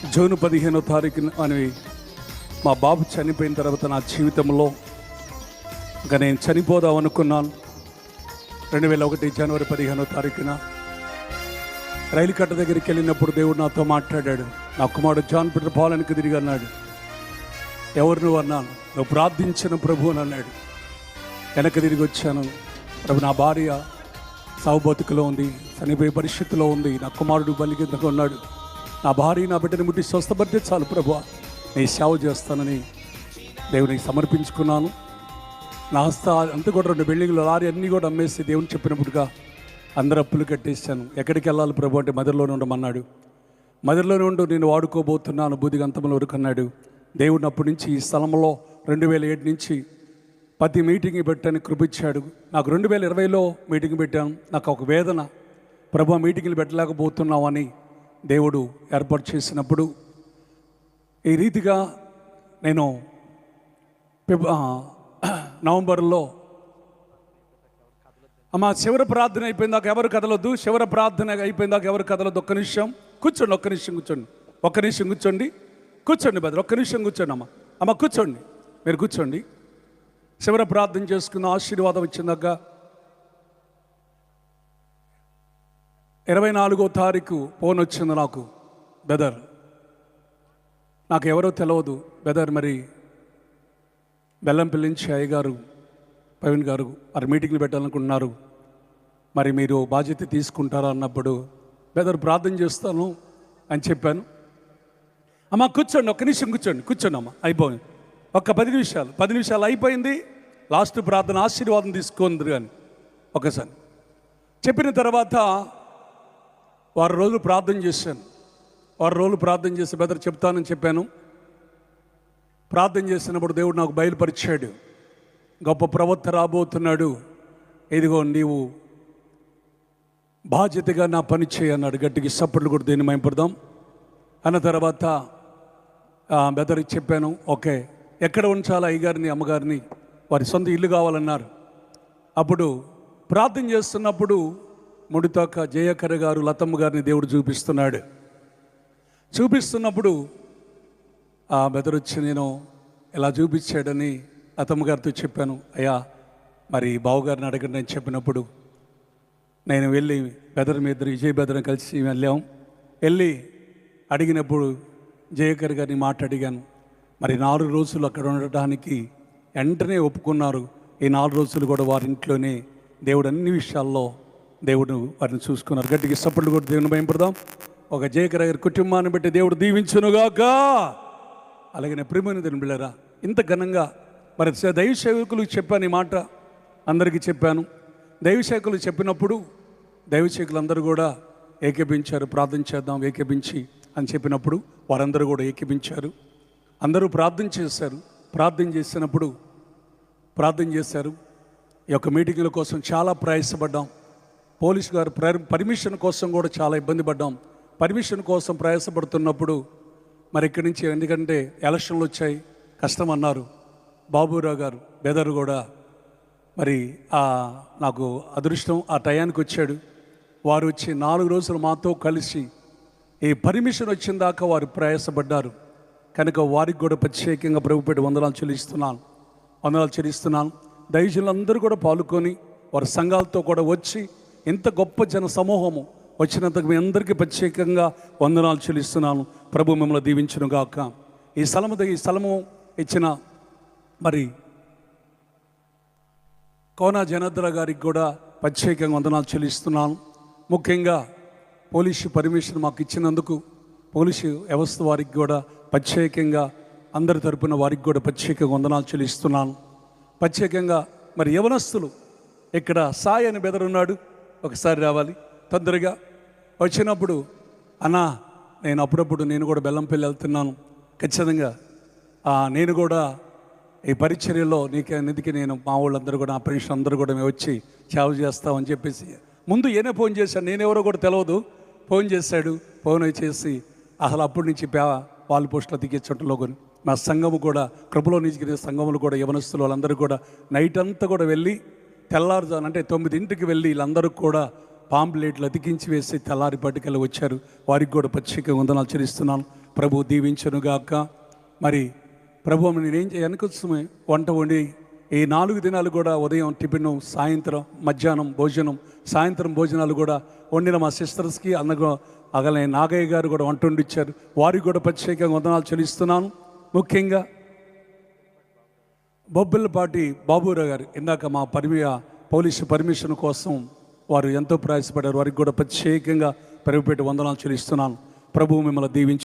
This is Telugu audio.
జూన్ 15వ తారీఖున అని మా బాబు చనిపోయిన తర్వాత నా జీవితంలో ఇంకా నేను చనిపోదాం అనుకున్నాను. 2001 జనవరి 15వ తారీఖున రైలు కట్ట దగ్గరికి వెళ్ళినప్పుడు దేవుడు నాతో మాట్లాడాడు. నా కుమారుడు జాన్ పీటర్ పాలనకి తిరిగి అన్నాడు, ఎవరు నువ్వు అన్నాను. నువ్వు ప్రార్థించిన ప్రభు అని అన్నాడు. వెనక్కి తిరిగి వచ్చాను. ప్రభు, నా భార్య సావుబతుకులో ఉంది, చనిపోయే పరిస్థితిలో ఉంది, నా కుమారుడు బలిగిందగా ఉన్నాడు, నా భార్య నా బిడ్డని ముట్టి స్వస్థపడితే చాలు ప్రభు, నీ సేవ చేస్తానని దేవునికి సమర్పించుకున్నాను. నా హస్త అంతా కూడా 2 బిల్డింగ్లు లారీ అన్నీ కూడా అమ్మేసి దేవుని చెప్పినప్పుడుగా అందరు అప్పులు కట్టేశాను. ఎక్కడికి వెళ్ళాలి ప్రభు అంటే మదిలోనే ఉండమన్నాడు. మదిలోనే ఉండు, నేను వాడుకోబోతున్నాను బూదిగంతముల వరకు అన్నాడు. దేవుడిని అప్పటి నుంచి ఈ స్థలంలో 2007 నుంచి ప్రతి మీటింగ్ పెట్టాను, కృపించాడు. నాకు 2020లో మీటింగ్ పెట్టాను. నాకు ఒక వేదన, ప్రభు మీటింగ్లు పెట్టలేకపోతున్నామని దేవుడు ఏర్పాటు చేసినప్పుడు ఈ రీతిగా నేను నవంబర్లో అమ్మ చివరి ప్రార్థన అయిపోయిందాక ఎవరు కదలొద్దు, చివరి ప్రార్థన అయిపోయిందాక ఎవరు కదలొద్దు. ఒక్క నిమిషం కూర్చోండి, ఒక్క నిమిషం కూర్చోండి, ఒక్క నిమిషం కూర్చోండి, కూర్చోండి బెదర్, ఒక్క నిమిషం కూర్చోండి అమ్మ, అమ్మ కూర్చోండి, మీరు కూర్చోండి. చివరి ప్రార్థన చేసుకున్న ఆశీర్వాదం ఇచ్చిందాక 24వ తారీఖు ఫోన్ వచ్చింది నాకు. బెదర్, నాకు ఎవరో తెలియదు బెదర్, మరి బెల్లంపల్లి నుంచి అయ్యగారు ప్రవీణ్ గారు మరి మీటింగ్లు పెట్టాలనుకుంటున్నారు, మరి మీరు బాధ్యత తీసుకుంటారా అన్నప్పుడు బెదర్ ప్రార్థన చేస్తాను అని చెప్పాను. అమ్మ కూర్చోండి, ఒక్క నిమిషం కూర్చోండి, కూర్చోండి అమ్మ, అయిపోయింది. ఒక్క 10 నిమిషాలు అయిపోయింది. లాస్ట్ ప్రార్థన ఆశీర్వాదం తీసుకుంది కానీ ఒకసారి చెప్పిన తర్వాత 6 రోజులు ప్రార్థన చేశాను. 6 రోజులు ప్రార్థన చేసి బెదర్ చెప్తానని చెప్పాను. ప్రార్థన చేసినప్పుడు దేవుడు నాకు బయలుపరిచాడు, గొప్ప ప్రవక్త రాబోతున్నాడు, ఇదిగో నీవు బాధ్యతగా నా పని చేయన్నాడు. గట్టికి సపోర్ట్లు కూడా దేన్ని మైపడదాం అన్న తర్వాత బెదర్కి చెప్పాను. ఓకే, ఎక్కడ ఉంచాలి అయ్యగారిని అమ్మగారిని, వారి సొంత ఇల్లు కావాలన్నారు. అప్పుడు ప్రార్థన చేస్తున్నప్పుడు ముడితాక జయకర గారు లతమ్మ గారిని దేవుడు చూపిస్తున్నప్పుడు ఆ బెదర్ వచ్చి నేను ఇలా చూపించాడని లతమ్మ గారితో చెప్పాను. అయ్యా మరి బావగారిని అడగండి అని చెప్పినప్పుడు నేను వెళ్ళి బెదర్ మీద విజయ్ బెదర్ని కలిసి వెళ్ళి అడిగినప్పుడు జయకర్ గారిని అడిగాను. మరి 4 రోజులు అక్కడ ఉండటానికి వెంటనే ఒప్పుకున్నారు. ఈ 4 రోజులు కూడా వారి ఇంట్లోనే దేవుడు అన్ని విషయాల్లో దేవుడు వారిని చూసుకున్నారు. గట్టికి సపోర్ట్లు కూడా దేవుని భయపడదాం. ఒక జయకర్ గారి కుటుంబాన్ని బట్టి దేవుడు దీవించునుగాక. అలాగే ప్రియమైన దేవుని బిడ్డలారా, ఇంత ఘనంగా మరి దైవ సేవకులు చెప్పాను, ఈ మాట అందరికీ చెప్పాను. దైవ సేవకులు చెప్పినప్పుడు దైవ సేవకులందరూ కూడా ఏకీపించారు. ప్రార్థన చేద్దాం ఏకీపించి అని చెప్పినప్పుడు వారందరూ కూడా ఏకీపించారు. అందరూ ప్రార్థన చేశారు. ప్రార్థన చేశారు. ఈ యొక్క మీటింగుల కోసం చాలా ప్రయాసపడ్డాం. పోలీసు గారు పర్మిషన్ కోసం కూడా చాలా ఇబ్బంది పడ్డాం. పర్మిషన్ కోసం ప్రయాసపడుతున్నప్పుడు మరి ఇక్కడి నుంచి, ఎందుకంటే ఎలక్షన్లు వచ్చాయి, కష్టం అన్నారు. బాబురావు గారు బెదర్ కూడా మరి నాకు అదృష్టం ఆ టయానికి వచ్చాడు. వారు వచ్చి 4 రోజులు మాతో కలిసి ఈ పర్మిషన్ వచ్చిన దాకా వారు ప్రయాసపడ్డారు. కనుక వారికి కూడా ప్రత్యేకంగా ప్రభుపేట వందనాలు చెల్లిస్తున్నాను. దైవజనులందరూ కూడా పాల్గొని వారి సంఘాలతో కూడా వచ్చి ఇంత గొప్ప జన సమూహము వచ్చినందుకు మీ అందరికీ ప్రత్యేకంగా వందనాలు చెల్లిస్తున్నాను. ప్రభు మిమ్మల్ని దీవించునుగాక. ఈ స్థలము ఇచ్చిన మరి కోనా జనార్దన గారికి కూడా ప్రత్యేకంగా వందనాలు చెల్లిస్తున్నాను. ముఖ్యంగా పోలీసు పర్మిషన్ మాకు ఇచ్చినందుకు పోలీసు వ్యవస్థ వారికి కూడా ప్రత్యేకంగా అందరి తరపున వారికి కూడా ప్రత్యేకంగా వందనాలు చెల్లిస్తున్నాను. ప్రత్యేకంగా మరి యవనస్తులు ఇక్కడ సాయి అని బెదరున్నాడు, ఒకసారి రావాలి తొందరగా. వచ్చినప్పుడు అన్నా నేను అప్పుడప్పుడు నేను కూడా బెల్లంపల్లి వెళ్తున్నాను, ఖచ్చితంగా నేను కూడా ఈ పరిచర్యలో నీకెందుకు నేను మా వాళ్ళందరూ కూడా నా ఫ్రెండ్స్ అందరూ కూడా మేము వచ్చి సేవ చేస్తామని చెప్పేసి ముందు ఏనే ఫోన్ చేశాను, నేనెవరో కూడా తెలియదు. ఫోన్ చేశాడు. ఫోన్ చేసి అసలు అప్పటి నుంచి పాలు పోస్టులు దిగించడంలో కొని మా సంఘము కూడా కృపలో నిలిచిన సంఘములు కూడా యవనస్తులు వాళ్ళందరూ కూడా నైట్ అంతా కూడా వెళ్ళి తెల్లారుజాను అంటే 9ంటికి వెళ్ళి వీళ్ళందరూ కూడా పాంప్లెట్లు అతికించి వేసి తెల్లారి పట్టుకెళ్ళి వచ్చారు. వారికి కూడా ప్రత్యేక వందనాలు చెల్లిస్తున్నాను. ప్రభు దీవించనుగాక. మరి ప్రభు నేనేం వెనకొచ్చమే వంట వండి ఈ 4 దినాలు కూడా ఉదయం టిఫిన్, సాయంత్రం మధ్యాహ్నం భోజనం, సాయంత్రం భోజనాలు కూడా వండిన మా సిస్టర్స్కి అన్నగా అగలే నాగయ్య గారు కూడా వంట వండిచ్చారు. వారికి కూడా ప్రత్యేకంగా వందనాలు చెల్లిస్తున్నాను. ముఖ్యంగా బొబ్బిలపాటి బాబురావు గారు ఇందాక మా పోలీసు పర్మిషన్ కోసం వారు ఎంతో ప్రయాసపడ్డారు. వారికి కూడా ప్రత్యేకంగా పెరుగుపెట్టి వందనాలు చెల్లిస్తున్నాను. ప్రభువు మిమ్మల్ని దీవించు.